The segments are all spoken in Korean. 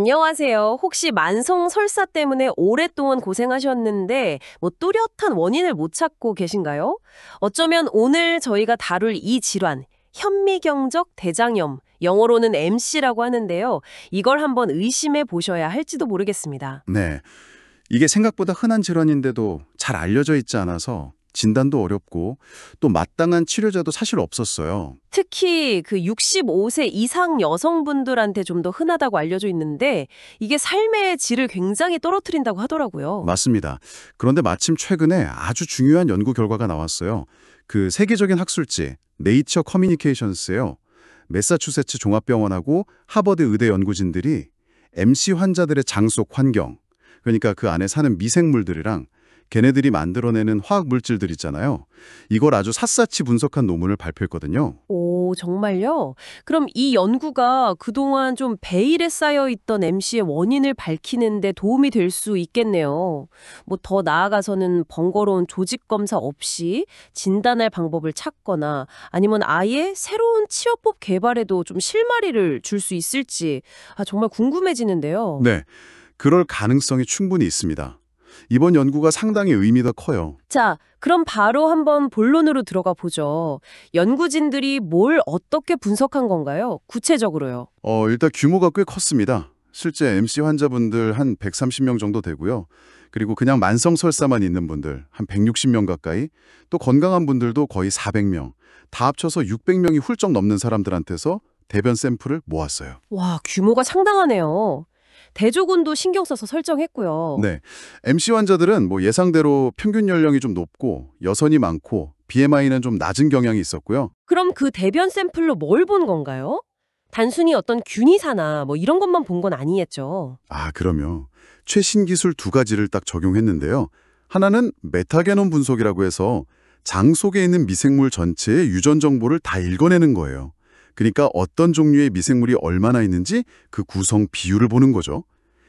안녕하세요. 혹시 만성 설사 때문에 오랫동안 고생하셨는데 뚜렷한 원인을 못 찾고 계신가요? 어쩌면 오늘 저희가 다룰 이 질환, 현미경적 대장염, 영어로는 MC라고 하는데요. 이걸 한번 의심해 보셔야 할지도 모르겠습니다. 네. 이게 생각보다 흔한 질환인데도 잘 알려져 있지 않아서 진단도 어렵고 또 마땅한 치료자도 사실 없었어요. 특히 그 65세 이상 여성분들한테 좀 더 흔하다고 알려져 있는데 이게 삶의 질을 굉장히 떨어뜨린다고 하더라고요. 맞습니다. 그런데 마침 최근에 아주 중요한 연구 결과가 나왔어요. 그 세계적인 학술지 네이처 커뮤니케이션스예요. 매사추세츠 종합병원하고 하버드 의대 연구진들이 MC 환자들의 장 속 환경, 그러니까 그 안에 사는 미생물들이랑 걔네들이 만들어내는 화학 물질들 있잖아요. 이걸 아주 샅샅이 분석한 논문을 발표했거든요. 오, 정말요? 그럼 이 연구가 그동안 좀 베일에 쌓여있던 MC의 원인을 밝히는 데 도움이 될 수 있겠네요. 더 나아가서는 번거로운 조직 검사 없이 진단할 방법을 찾거나 아니면 아예 새로운 치료법 개발에도 좀 실마리를 줄 수 있을지 정말 궁금해지는데요. 네, 그럴 가능성이 충분히 있습니다. 이번 연구가 상당히 의미가 커요. 자, 그럼 바로 한번 본론으로 들어가 보죠. 연구진들이 뭘 어떻게 분석한 건가요? 구체적으로요. 일단 규모가 꽤 컸습니다. 실제 MC 환자분들 한 130명 정도 되고요. 그리고 그냥 만성설사만 있는 분들 한 160명 가까이, 또 건강한 분들도 거의 400명, 다 합쳐서 600명이 훌쩍 넘는 사람들한테서 대변 샘플을 모았어요. 와, 규모가 상당하네요. 대조군도 신경 써서 설정했고요. 네, MC 환자들은 예상대로 평균 연령이 좀 높고 여선이 많고 BMI는 좀 낮은 경향이 있었고요. 그럼 그 대변 샘플로 뭘 본 건가요? 단순히 어떤 균이사나 이런 것만 본 건 아니겠죠. 그럼요. 최신 기술 두 가지를 딱 적용했는데요. 하나는 메타게놈 분석이라고 해서 장 속에 있는 미생물 전체의 유전 정보를 다 읽어내는 거예요. 그러니까 어떤 종류의 미생물이 얼마나 있는지 그 구성 비율을 보는 거죠.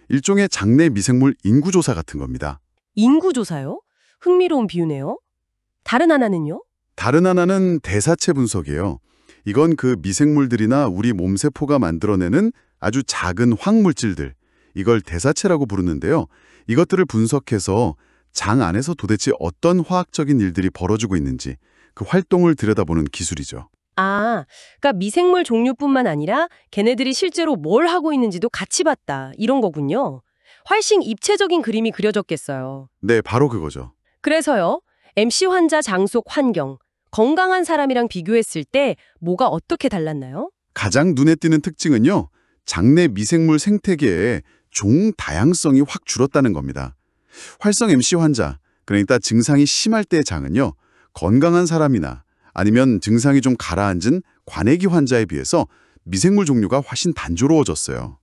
일종의 장내 미생물 인구조사 같은 겁니다. 인구조사요? 흥미로운 비유네요. 다른 하나는요? 다른 하나는 대사체 분석이에요. 이건 그 미생물들이나 우리 몸세포가 만들어내는 아주 작은 황물질들, 이걸 대사체라고 부르는데요. 이것들을 분석해서 장 안에서 도대체 어떤 화학적인 일들이 벌어지고 있는지 그 활동을 들여다보는 기술이죠. 그러니까 미생물 종류뿐만 아니라 걔네들이 실제로 뭘 하고 있는지도 같이 봤다. 이런 거군요. 훨씬 입체적인 그림이 그려졌겠어요. 네, 바로 그거죠. 그래서요, MC 환자 장속 환경, 건강한 사람이랑 비교했을 때 뭐가 어떻게 달랐나요? 가장 눈에 띄는 특징은요. 장내 미생물 생태계의 종 다양성이 확 줄었다는 겁니다. 활성 MC 환자, 그러니까 증상이 심할 때의 장은요. 건강한 사람이나 아니면 증상이 좀 가라앉은 관해기 환자에 비해서 미생물 종류가 훨씬 단조로워졌어요.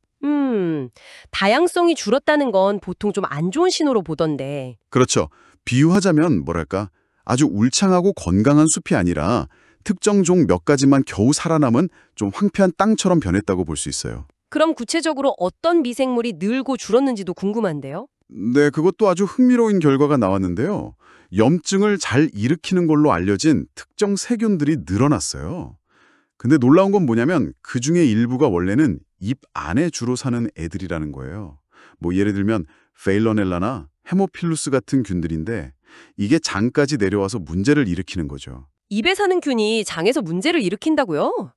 다양성이 줄었다는 건 보통 좀 안 좋은 신호로 보던데. 그렇죠. 비유하자면 아주 울창하고 건강한 숲이 아니라 특정 종 몇 가지만 겨우 살아남은 좀 황폐한 땅처럼 변했다고 볼 수 있어요. 그럼 구체적으로 어떤 미생물이 늘고 줄었는지도 궁금한데요. 네, 그것도 아주 흥미로운 결과가 나왔는데요. 염증을 잘 일으키는 걸로 알려진 특정 세균들이 늘어났어요. 근데 놀라운 건 뭐냐면 그중에 일부가 원래는 입 안에 주로 사는 애들이라는 거예요. 예를 들면 페일로넬라나 헤모필루스 같은 균들인데 이게 장까지 내려와서 문제를 일으키는 거죠. 입에 사는 균이 장에서 문제를 일으킨다고요?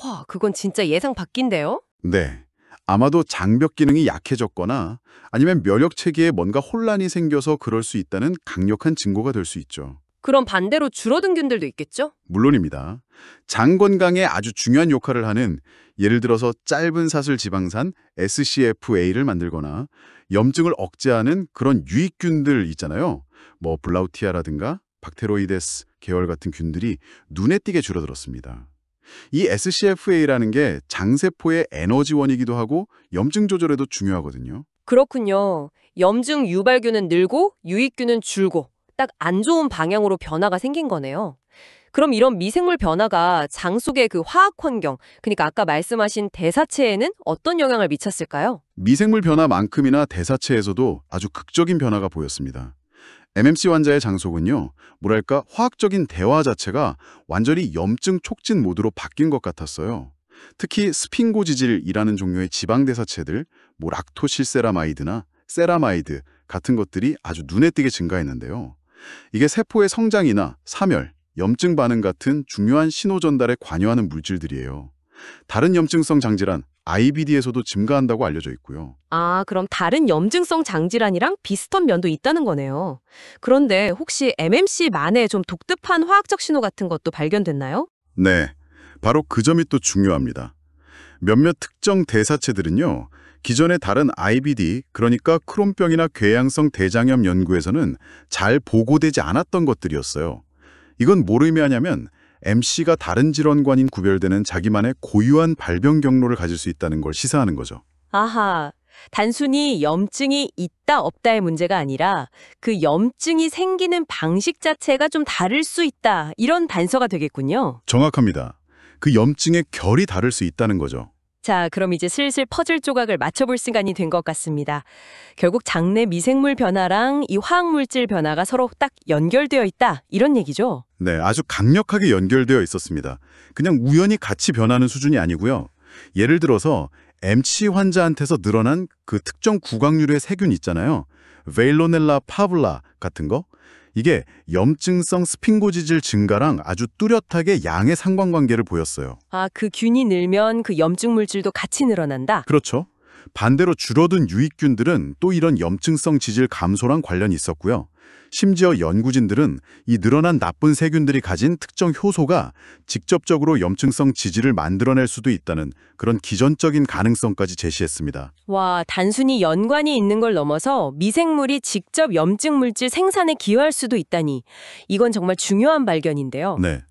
와, 그건 진짜 예상 밖인데요? 네. 아마도 장벽 기능이 약해졌거나 아니면 면역 체계에 뭔가 혼란이 생겨서 그럴 수 있다는 강력한 증거가 될 수 있죠. 그럼 반대로 줄어든 균들도 있겠죠? 물론입니다. 장 건강에 아주 중요한 역할을 하는 예를 들어서 짧은 사슬 지방산 SCFA를 만들거나 염증을 억제하는 그런 유익균들 있잖아요. 블라우티아라든가 박테로이데스 계열 같은 균들이 눈에 띄게 줄어들었습니다. 이 SCFA라는 게 장세포의 에너지원이기도 하고 염증 조절에도 중요하거든요. 그렇군요. 염증 유발균은 늘고 유익균은 줄고 딱 안 좋은 방향으로 변화가 생긴 거네요. 그럼 이런 미생물 변화가 장 속의 그 화학 환경, 그러니까 아까 말씀하신 대사체에는 어떤 영향을 미쳤을까요? 미생물 변화만큼이나 대사체에서도 아주 극적인 변화가 보였습니다. MMC 환자의 장속은요, 화학적인 대화 자체가 완전히 염증 촉진 모드로 바뀐 것 같았어요. 특히 스핑고지질이라는 종류의 지방대사체들, 뭐 락토실세라마이드나 세라마이드 같은 것들이 아주 눈에 띄게 증가했는데요. 이게 세포의 성장이나 사멸, 염증 반응 같은 중요한 신호 전달에 관여하는 물질들이에요. 다른 염증성 장질환, IBD에서도 증가한다고 알려져 있고요. 아, 그럼 다른 염증성 장질환이랑 비슷한 면도 있다는 거네요. 그런데 혹시 MMC만의 좀 독특한 화학적 신호 같은 것도 발견됐나요? 네, 바로 그 점이 또 중요합니다. 몇몇 특정 대사체들은요, 기존의 다른 IBD, 그러니까 크론병이나 궤양성 대장염 연구에서는 잘 보고되지 않았던 것들이었어요. 이건 뭘 의미하냐면 MC가 다른 질환과는 구별되는 자기만의 고유한 발병 경로를 가질 수 있다는 걸 시사하는 거죠. 아하, 단순히 염증이 있다 없다의 문제가 아니라 그 염증이 생기는 방식 자체가 좀 다를 수 있다, 이런 단서가 되겠군요. 정확합니다. 그 염증의 결이 다를 수 있다는 거죠. 자, 그럼 이제 슬슬 퍼즐 조각을 맞춰볼 시간이 된 것 같습니다. 결국 장내 미생물 변화랑 이 화학물질 변화가 서로 딱 연결되어 있다, 이런 얘기죠. 네, 아주 강력하게 연결되어 있었습니다. 그냥 우연히 같이 변하는 수준이 아니고요. 예를 들어서 MC 환자한테서 늘어난 그 특정 구강류의 세균 있잖아요. 베일로넬라 파블라 같은 거. 이게 염증성 스핑고지질 증가랑 아주 뚜렷하게 양의 상관관계를 보였어요. 아, 그 균이 늘면 그 염증 물질도 같이 늘어난다? 그렇죠. 반대로 줄어든 유익균들은 또 이런 염증성 지질 감소랑 관련이 있었고요. 심지어 연구진들은 이 늘어난 나쁜 세균들이 가진 특정 효소가 직접적으로 염증성 지질을 만들어낼 수도 있다는 그런 기전적인 가능성까지 제시했습니다. 와, 단순히 연관이 있는 걸 넘어서 미생물이 직접 염증 물질 생산에 기여할 수도 있다니. 이건 정말 중요한 발견인데요. 네,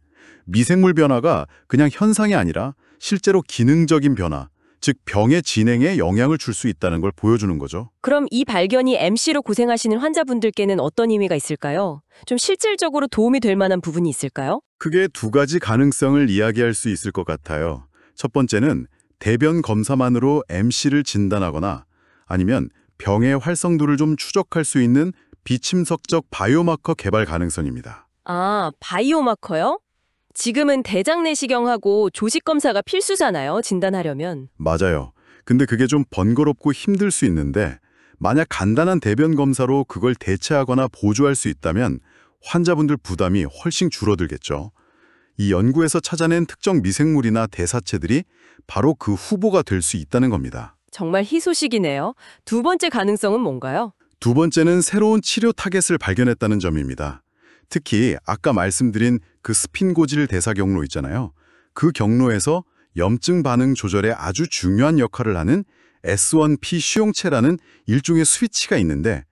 미생물 변화가 그냥 현상이 아니라 실제로 기능적인 변화, 즉 병의 진행에 영향을 줄 수 있다는 걸 보여주는 거죠. 그럼 이 발견이 MC로 고생하시는 환자분들께는 어떤 의미가 있을까요? 좀 실질적으로 도움이 될 만한 부분이 있을까요? 크게 두 가지 가능성을 이야기할 수 있을 것 같아요. 첫 번째는 대변 검사만으로 MC를 진단하거나 아니면 병의 활성도를 좀 추적할 수 있는 비침석적 바이오마커 개발 가능성입니다. 아, 바이오마커요? 지금은 대장 내시경하고 조직 검사가 필수잖아요, 진단하려면. 맞아요. 근데 그게 좀 번거롭고 힘들 수 있는데 만약 간단한 대변 검사로 그걸 대체하거나 보조할 수 있다면 환자분들 부담이 훨씬 줄어들겠죠. 이 연구에서 찾아낸 특정 미생물이나 대사체들이 바로 그 후보가 될 수 있다는 겁니다. 정말 희소식이네요. 두 번째 가능성은 뭔가요? 두 번째는 새로운 치료 타겟을 발견했다는 점입니다. 특히 아까 말씀드린 그 스핀고질 대사 경로 있잖아요. 그 경로에서 염증 반응 조절에 아주 중요한 역할을 하는 S1P 수용체라는 일종의 스위치가 있는데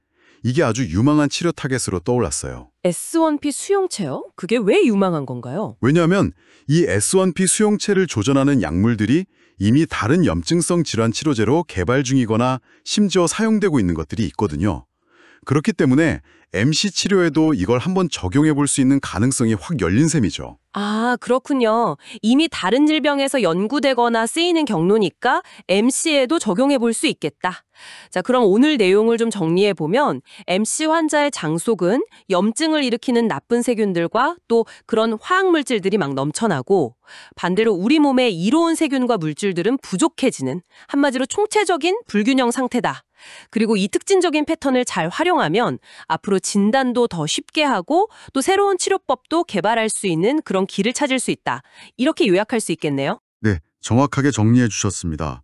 이게 아주 유망한 치료 타겟으로 떠올랐어요. S1P 수용체요? 그게 왜 유망한 건가요? 왜냐하면 이 S1P 수용체를 조절하는 약물들이 이미 다른 염증성 질환 치료제로 개발 중이거나 심지어 사용되고 있는 것들이 있거든요. 그렇기 때문에 MC 치료에도 이걸 한번 적용해 볼 수 있는 가능성이 확 열린 셈이죠. 아, 그렇군요. 이미 다른 질병에서 연구되거나 쓰이는 경로니까 MC에도 적용해 볼 수 있겠다. 자, 그럼 오늘 내용을 좀 정리해 보면 MC 환자의 장속은 염증을 일으키는 나쁜 세균들과 또 그런 화학물질들이 막 넘쳐나고 반대로 우리 몸의 이로운 세균과 물질들은 부족해지는 한마디로 총체적인 불균형 상태다. 그리고 이 특징적인 패턴을 잘 활용하면 앞으로 진단도 더 쉽게 하고 또 새로운 치료법도 개발할 수 있는 그런 길을 찾을 수 있다. 이렇게 요약할 수 있겠네요. 네, 정확하게 정리해 주셨습니다.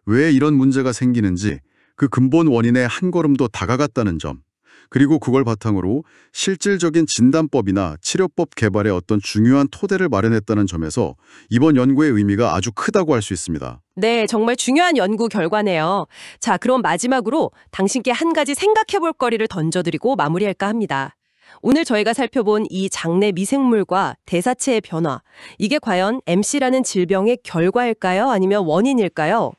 왜 이런 문제가 생기는지 그 근본 원인에 한 걸음 더 다가갔다는 점, 그리고 그걸 바탕으로 실질적인 진단법이나 치료법 개발에 어떤 중요한 토대를 마련했다는 점에서 이번 연구의 의미가 아주 크다고 할 수 있습니다. 네, 정말 중요한 연구 결과네요. 자, 그럼 마지막으로 당신께 한 가지 생각해 볼 거리를 던져드리고 마무리할까 합니다. 오늘 저희가 살펴본 이 장내 미생물과 대사체의 변화, 이게 과연 MC라는 질병의 결과일까요? 아니면 원인일까요?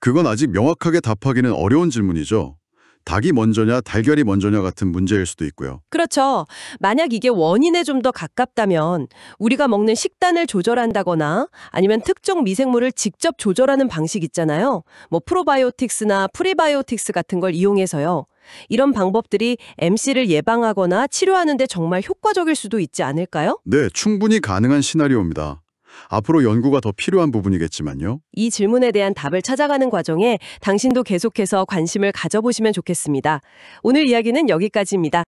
그건 아직 명확하게 답하기는 어려운 질문이죠. 닭이 먼저냐 달걀이 먼저냐 같은 문제일 수도 있고요. 그렇죠. 만약 이게 원인에 좀 더 가깝다면 우리가 먹는 식단을 조절한다거나 아니면 특정 미생물을 직접 조절하는 방식 있잖아요. 뭐 프로바이오틱스나 프리바이오틱스 같은 걸 이용해서요. 이런 방법들이 MC를 예방하거나 치료하는 데 정말 효과적일 수도 있지 않을까요? 네, 충분히 가능한 시나리오입니다. 앞으로 연구가 더 필요한 부분이겠지만요. 이 질문에 대한 답을 찾아가는 과정에 당신도 계속해서 관심을 가져보시면 좋겠습니다. 오늘 이야기는 여기까지입니다.